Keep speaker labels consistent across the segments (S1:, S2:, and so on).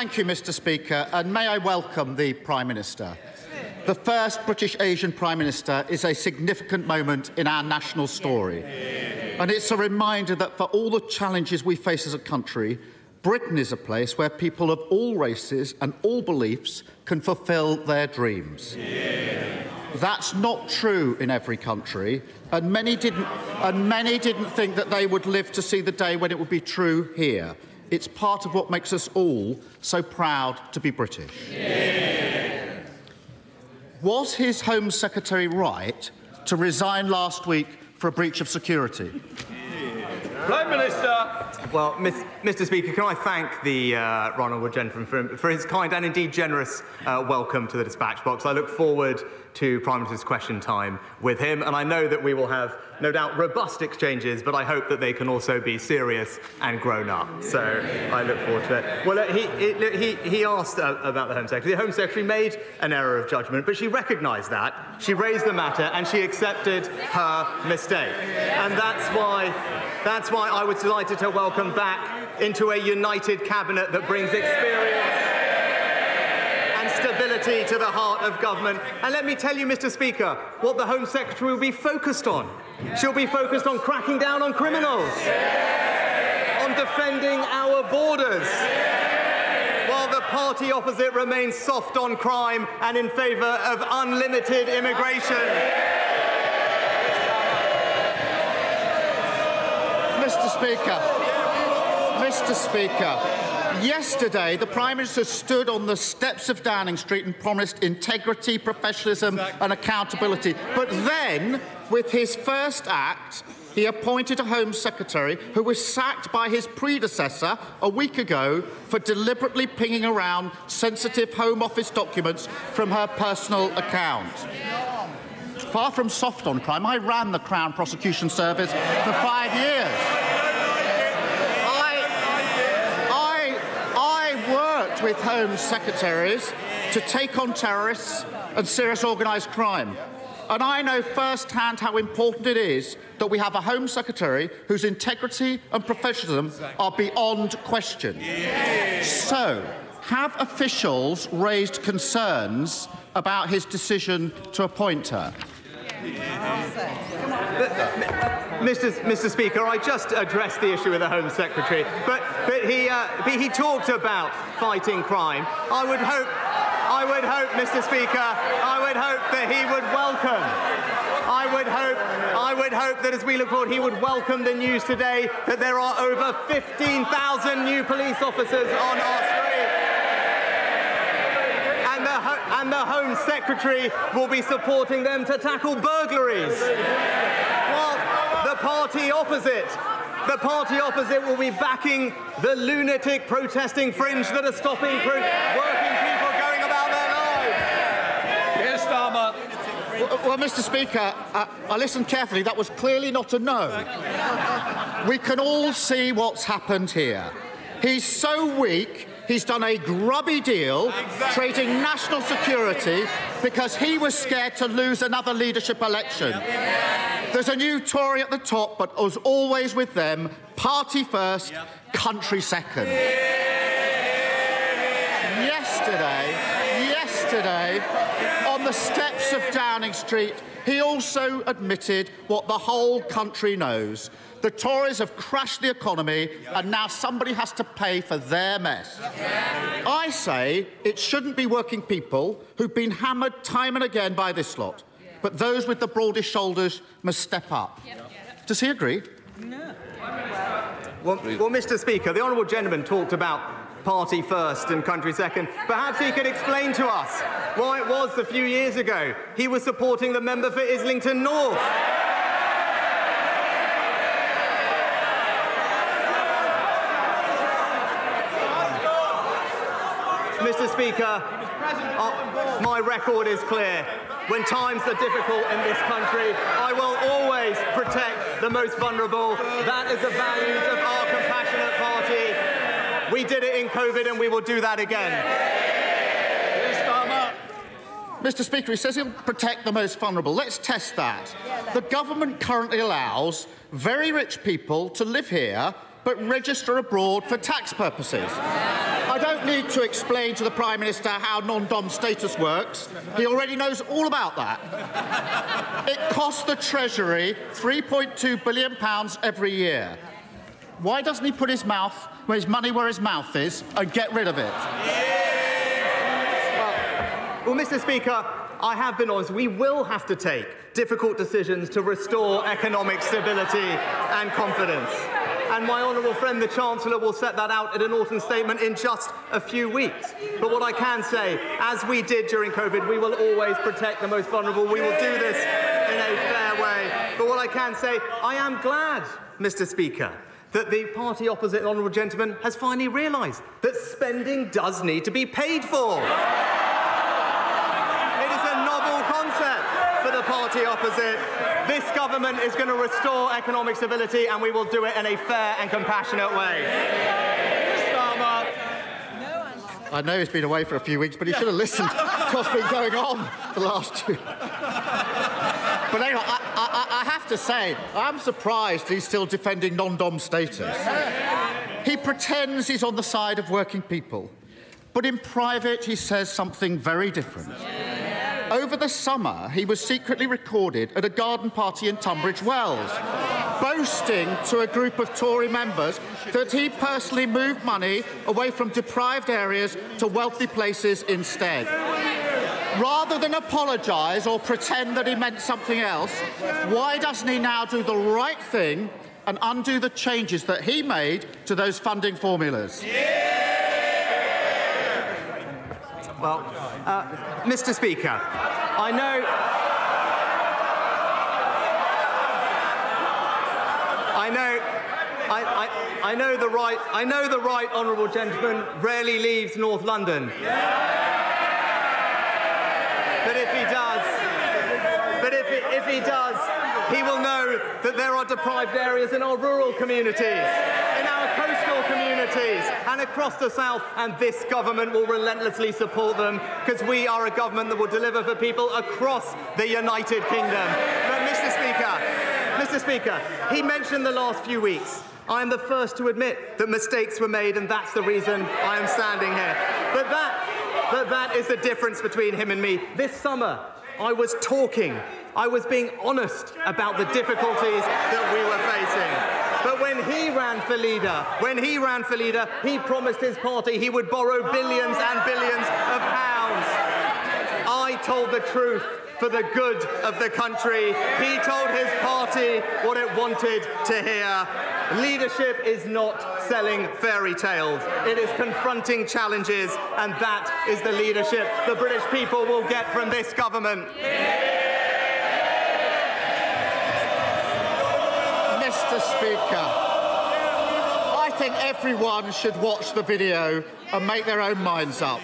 S1: Thank you, Mr. Speaker, and may I welcome the Prime Minister. The first British Asian Prime Minister is a significant moment in our national story. And it's a reminder that for all the challenges we face as a country, Britain is a place where people of all races and all beliefs can fulfil their dreams. That's not true in every country, and many didn't think that they would live to see the day when it would be true here. It's part of what makes us all so proud to be British. Was his Home Secretary right to resign last week for a breach of security?
S2: Prime Minister.
S3: Well, Mr. Speaker, can I thank the honourable gentleman for his kind and indeed generous welcome to the dispatch box. I look forward to Prime Minister's question time with him, and I know that we will have, no doubt, robust exchanges, but I hope that they can also be serious and grown up. So I look forward to it. Well, he asked about the Home Secretary. The Home Secretary made an error of judgment, but she recognised that. She raised the matter and she accepted her mistake. And that's why I was delighted to welcome back into a united cabinet that brings experience and stability to the heart of government. And let me tell you, Mr. Speaker, what the Home Secretary will be focused on. She'll be focused on cracking down on criminals, on defending our borders, while the party opposite remains soft on crime and in favour of unlimited immigration.
S1: Mr. Speaker, yesterday the Prime Minister stood on the steps of Downing Street and promised integrity, professionalism and accountability. But then, with his first act, he appointed a Home Secretary who was sacked by his predecessor a week ago for deliberately pinging around sensitive Home Office documents from her personal account. Far from soft on crime, I ran the Crown Prosecution Service for 5 years. I worked with Home Secretaries to take on terrorists and serious organised crime. And I know firsthand how important it is that we have a Home Secretary whose integrity and professionalism are beyond question. So, have officials raised concerns about his decision to appoint her?
S3: Mr. Speaker, I just addressed the issue with the Home Secretary, but he talked about fighting crime. I would hope, Mr. Speaker, I would hope that he would welcome. I would hope that as we look forward, he would welcome the news today that there are over 15,000 new police officers on our street. And the Home Secretary will be supporting them to tackle burglaries. While the party opposite will be backing the lunatic protesting fringe that are stopping working people going about their lives.
S2: Starmer.
S1: Well, Mr. Speaker, I listened carefully. That was clearly not a no. We can all see what's happened here. He's so weak, he's done a grubby deal, trading national security because he was scared to lose another leadership election. There's a new Tory at the top, but as always with them, party first, country second. Yesterday, on the steps of Downing Street, he also admitted what the whole country knows. The Tories have crashed the economy, and now somebody has to pay for their mess. I say it shouldn't be working people who've been hammered time and again by this lot, but those with the broadest shoulders must step up. Does he agree?
S3: No. Well, Mr. Speaker, the honourable gentleman talked about party first and country second. Perhaps he could explain to us why it was a few years ago he was supporting the member for Islington North. Mr. Speaker, my record is clear. When times are difficult in this country, I will always protect the most vulnerable. That is the values of our compassionate party. We did it in COVID and we will do that again.
S1: Mr. Speaker, he says he'll protect the most vulnerable. Let's test that. The government currently allows very rich people to live here but register abroad for tax purposes. I don't need to explain to the Prime Minister how non-dom status works. He already knows all about that. It costs the Treasury £3.2 billion every year. Why doesn't he put his money where his mouth is and get rid of it?
S3: Well, Mr. Speaker, I have been honest. We will have to take difficult decisions to restore economic stability and confidence. And my honourable friend, the Chancellor, will set that out in an autumn statement in just a few weeks. But what I can say, as we did during COVID, we will always protect the most vulnerable. We will do this in a fair way. But what I can say, I am glad, Mr. Speaker, that the party opposite, the honourable gentleman, has finally realised that spending does need to be paid for. For the party opposite, this government is going to restore economic stability, and we will do it in a fair and compassionate way.
S1: I know he's been away for a few weeks, but he should have listened to what's been going on the last 2. But anyway, I have to say, I'm surprised he's still defending non-dom status. He pretends he's on the side of working people, but in private he says something very different. Over the summer, he was secretly recorded at a garden party in Tunbridge Wells, boasting to a group of Tory members that he personally moved money away from deprived areas to wealthy places instead. Rather than apologise or pretend that he meant something else, why doesn't he now do the right thing and undo the changes that he made to those funding formulas?
S3: Well, Mr. Speaker, I know the right honourable gentleman rarely leaves North London. But if he does, he will know that there are deprived areas in our rural communities, in our coastal communities, and across the south, and this government will relentlessly support them, because we are a government that will deliver for people across the United Kingdom. But Mr. Speaker, he mentioned the last few weeks. I am the first to admit that mistakes were made, and that's the reason I am standing here. But that is the difference between him and me. This summer, I was being honest about the difficulties that we were facing. But when he ran for leader, he promised his party he would borrow billions and billions of pounds. I told the truth for the good of the country. He told his party what it wanted to hear. Leadership is not selling fairy tales. It is confronting challenges, and that is the leadership the British people will get from this government.
S1: Mr. Speaker, I think everyone should watch the video and make their own minds up.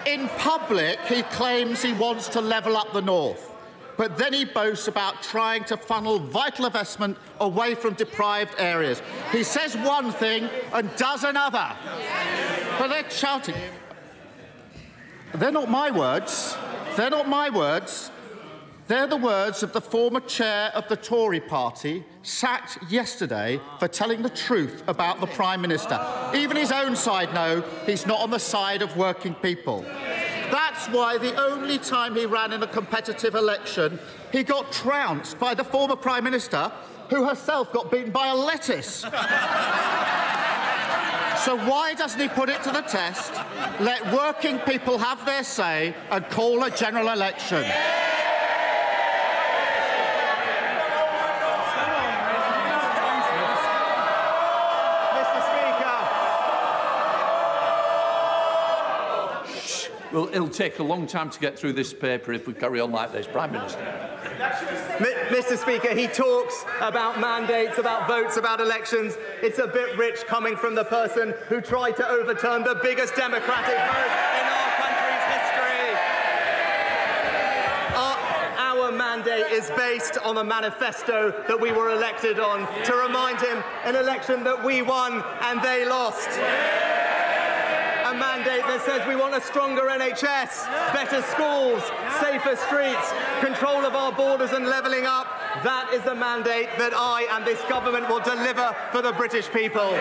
S1: In public, he claims he wants to level up the north, but then he boasts about trying to funnel vital investment away from deprived areas. He says one thing and does another. But they're shouting. They're not my words. They're not my words. They're the words of the former chair of the Tory party, sacked yesterday for telling the truth about the Prime Minister. Even his own side know he's not on the side of working people. That's why the only time he ran in a competitive election, he got trounced by the former Prime Minister, who herself got beaten by a lettuce. So why doesn't he put it to the test, let working people have their say and call a general election?
S2: Well, it'll take a long time to get through this paper if we carry on like this, Prime Minister.
S3: Mr. Speaker, he talks about mandates, about votes, about elections. It's a bit rich coming from the person who tried to overturn the biggest democratic vote in our country's history. Our mandate is based on a manifesto that we were elected on, to remind him an election that we won and they lost. A mandate that says we want a stronger NHS, better schools, safer streets, control of our borders and levelling up. That is the mandate that I and this government will deliver for the British people.